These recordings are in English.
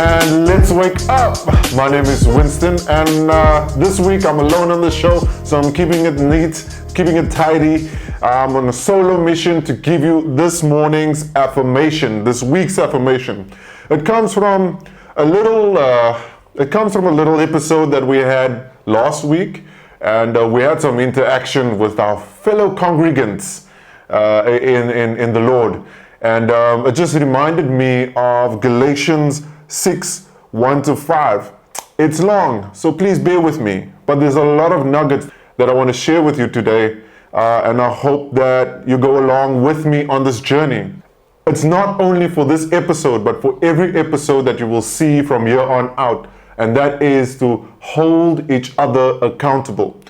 And let's wake up. My name is Winston, and this week I'm alone on the show, so I'm keeping it neat, keeping it tidy. I'm on a solo mission to give you this morning's affirmation, this week's affirmation. It comes from a little episode that we had last week, and we had some interaction with our fellow congregants in the Lord, and it just reminded me of Galatians 6:1-5. It's long, so please bear with me, but there's a lot of nuggets that I want to share with you today, and I hope that you go along with me on this journey. It's not only for this episode, but for every episode that you will see from here on out, and that is to hold each other accountable.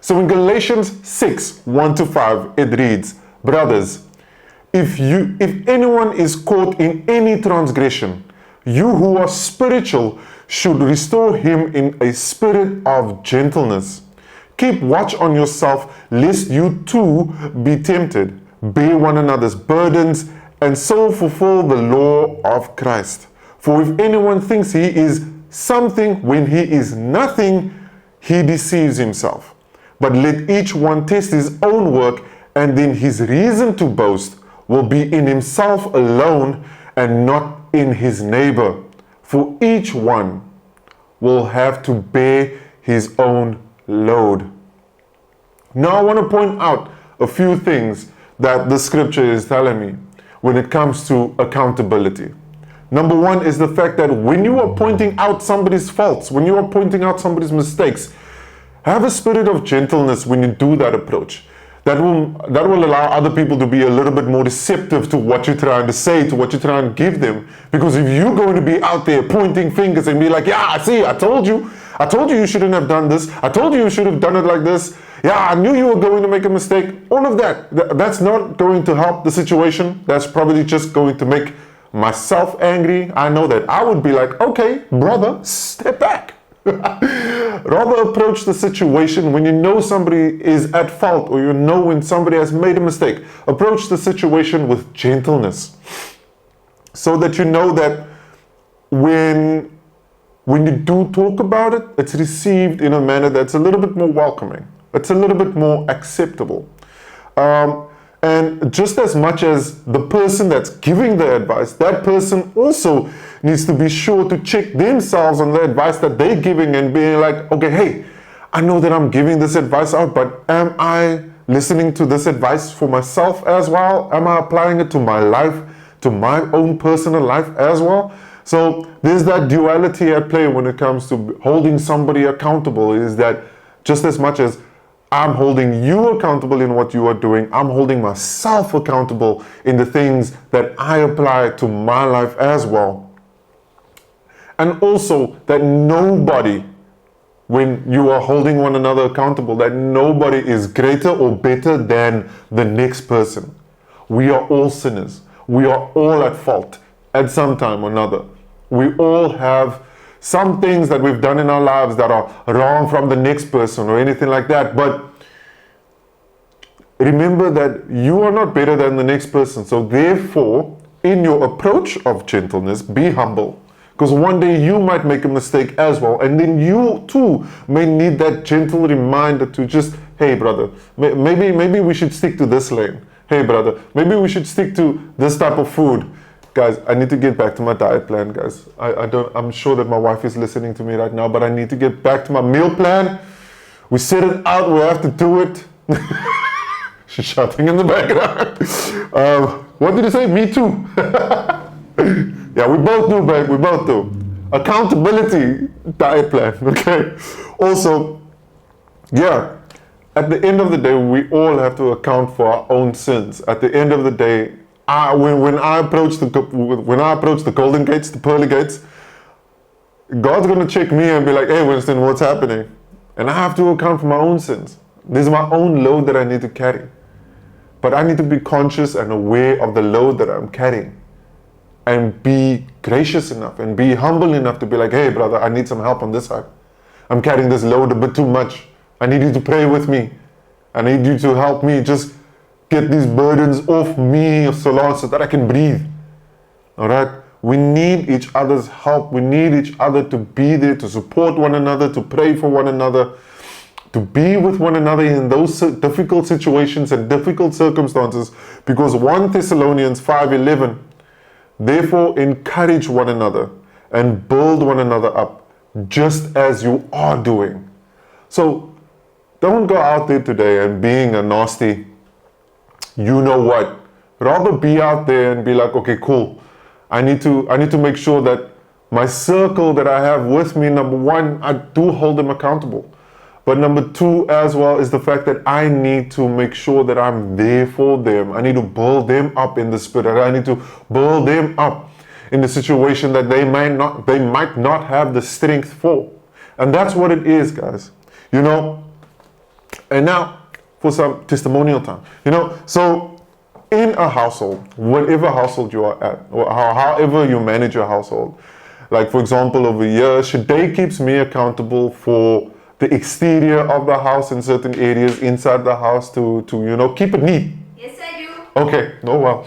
So in Galatians 6:1-5, it reads, "Brothers, if anyone is caught in any transgression, you who are spiritual should restore him in a spirit of gentleness. Keep watch on yourself, lest you too be tempted. Bear one another's burdens, and so fulfill the law of Christ. For if anyone thinks he is something when he is nothing, he deceives himself. But let each one test his own work, and then his reason to boast will be in himself alone and not in his neighbor. For each one will have to bear his own load." Now I want to point out a few things that the scripture is telling me when it comes to accountability. Number one is the fact that when you are pointing out somebody's faults, when you are pointing out somebody's mistakes, have a spirit of gentleness when you do that approach. That will allow other people to be a little bit more receptive to what you're trying to say, to what you're trying to give them. Because if you're going to be out there pointing fingers and be like, "Yeah, see, I told you you shouldn't have done this. I told you should have done it like this. Yeah, I knew you were going to make a mistake." All of that's not going to help the situation. That's probably just going to make myself angry. I know that I would be like, "Okay, brother, step back." Rather approach the situation when you know somebody is at fault, or you know when somebody has made a mistake. Approach the situation with gentleness, so that you know that when you do talk about it, it's received in a manner that's a little bit more welcoming. It's a little bit more acceptable. And just as much as the person that's giving the advice, that person also needs to be sure to check themselves on the advice that they're giving and be like, "Okay, hey, I know that I'm giving this advice out, but am I listening to this advice for myself as well? Am I applying it to my life, to my own personal life as well?" So there's that duality at play when it comes to holding somebody accountable, is that just as much as I'm holding you accountable in what you are doing, I'm holding myself accountable in the things that I apply to my life as well. And also that nobody, when you are holding one another accountable, that nobody is greater or better than the next person. We are all sinners. We are all at fault at some time or another. We all have some things that we've done in our lives that are wrong from the next person or anything like that. But remember that you are not better than the next person. So therefore, in your approach of gentleness, be humble. Because one day you might make a mistake as well. And then you too may need that gentle reminder to just, "Hey brother, maybe we should stick to this lane. Hey brother, maybe we should stick to this type of food. Guys, I need to get back to my diet plan, guys. I'm sure that my wife is listening to me right now, but I need to get back to my meal plan. We set it out, we have to do it." She's shouting in the background. What did you say? Me too. Yeah, we both do, babe. We both do. Accountability diet plan, okay? Also, yeah, at the end of the day, we all have to account for our own sins. At the end of the day, when I approach the golden gates, the pearly gates, God's going to check me and be like, "Hey, Winston, what's happening?" And I have to account for my own sins. This is my own load that I need to carry. But I need to be conscious and aware of the load that I'm carrying, and be gracious enough and be humble enough to be like, "Hey brother, I need some help on this side. I'm carrying this load a bit too much. I need you to pray with me. I need you to help me just get these burdens off me, so long, so that I can breathe." All right. We need each other's help. We need each other to be there, to support one another, to pray for one another, to be with one another in those difficult situations and difficult circumstances. Because 1 Thessalonians 5:11, therefore encourage one another and build one another up, just as you are doing. So don't go out there today and being a nasty, you know what. Rather be out there and be like, okay, cool. I need to make sure that my circle that I have with me, number one, I do hold them accountable. But number two as well is the fact that I need to make sure that I'm there for them. I need to build them up in the spirit. I need to build them up in the situation that they might not have the strength for. And that's what it is, guys. You know, and now for some testimonial time. You know, so in a household, whatever household you are at, or however you manage your household, like for example over here, Shade keeps me accountable for the exterior of the house in certain areas inside the house to you know, keep it neat. Yes, I do. Okay, oh well.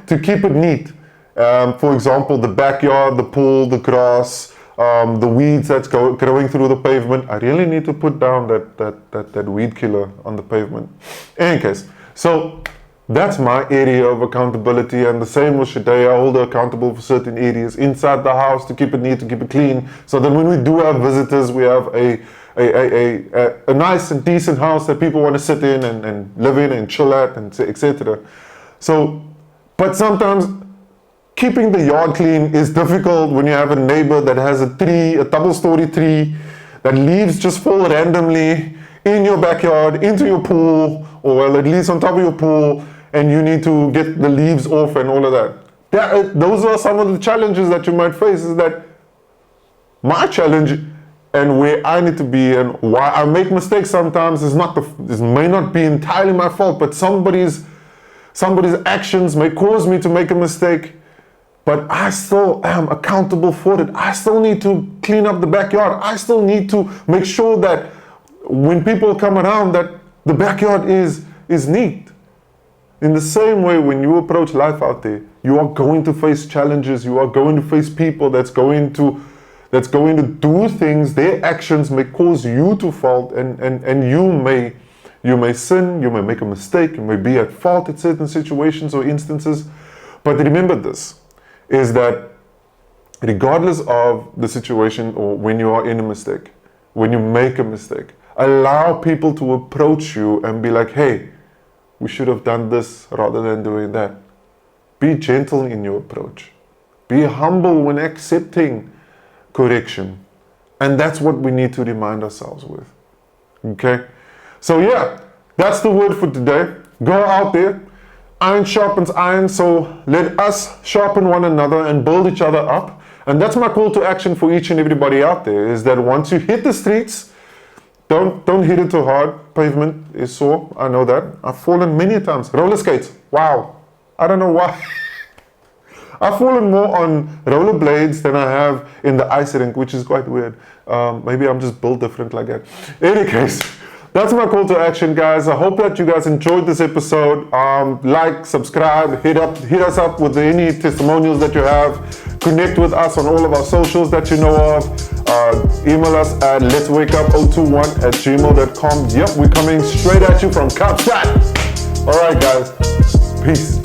To keep it neat. For example, the backyard, the pool, the grass, the weeds that's growing through the pavement. I really need to put down that weed killer on the pavement. In any case, so that's my area of accountability, and the same with Shade. I hold her accountable for certain areas inside the house to keep it neat, to keep it clean, so that when we do have visitors, we have a nice and decent house that people want to sit in and live in and chill at, and etc. So, but sometimes keeping the yard clean is difficult when you have a neighbor that has a double-story tree, that leaves just fall randomly in your backyard, into your pool, or well, at least on top of your pool, and you need to get the leaves off and all of that. Those are some of the challenges that you might face. Is that my challenge and where I need to be, and why I make mistakes sometimes is this may not be entirely my fault, but somebody's actions may cause me to make a mistake, but I still am accountable for it. I still need to clean up the backyard. I still need to make sure that when people come around, that the backyard is neat. In the same way, when you approach life out there, you are going to face challenges. You are going to face people that's going to do things. Their actions may cause you to fault, and you may sin, you may make a mistake, you may be at fault at certain situations or instances. But remember this, is that regardless of the situation, or when you are in a mistake, when you make a mistake, allow people to approach you and be like, hey, we should have done this rather than doing that. Be gentle in your approach. Be humble when accepting correction. And that's what we need to remind ourselves with. Okay? So yeah, that's the word for today. Go out there. Iron sharpens iron, so let us sharpen one another and build each other up. And that's my call to action for each and everybody out there, is that once you hit the streets, don't hit it too hard. Pavement is sore, I know that. I've fallen many times. Roller skates, wow. I don't know why. I've fallen more on rollerblades than I have in the ice rink, which is quite weird. Maybe I'm just built different like that. In any case, that's my call to action, guys. I hope that you guys enjoyed this episode. Like, subscribe, hit us up with any testimonials that you have. Connect with us on all of our socials that you know of. Email us at letswakeup021@gmail.com. Yep, we're coming straight at you from Kapstadt. All right, guys. Peace.